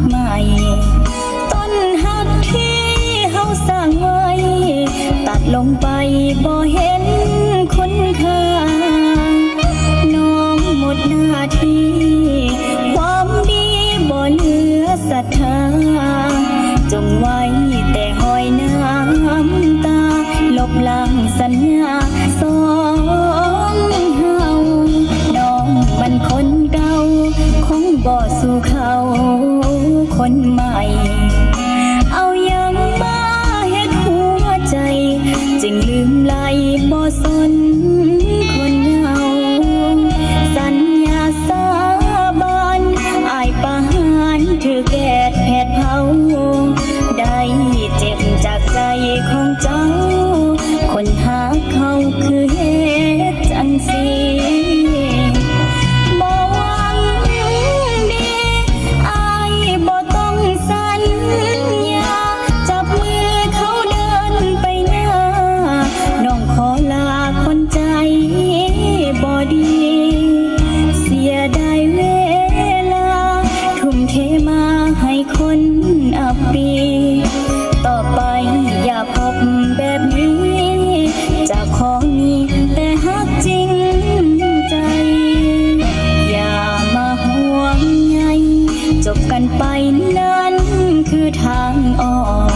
ใหม่ต้นหักที่เฮาสร้างไว้ตัดลงไปบ่เห็นคุณค่าน้องหมดหน้าที่ความดีบ่เหลือศรัทธาจงไว้แต่หอยน้ำตาลบล้างสัญญาสองเฮาน้องมันคนเก่าคงบ่สู่เขาคนใหม่เอายังมาเฮ็ดหัวใจจึงลืมไหลบ่สนคนเฮาสัญญาสาบานอายปานถือแกดแผดเผาได้เจ็บจากใจของเจ้าคนหาเขาคือเฮ็ดจังสิบ่หวังดีอายบ่ต้องสัญญาจับมือเขาเดินไปหน้าน้องขอลาคนใจบ่ดีเสียดายเวลาทุ่มเทมาให้คนอับปีต่อไปอย่าพบแบบนี้จะขอมีแต่ฮักจริงใจอย่ามาห่วงใยจบกันไปนั้นคือทางออก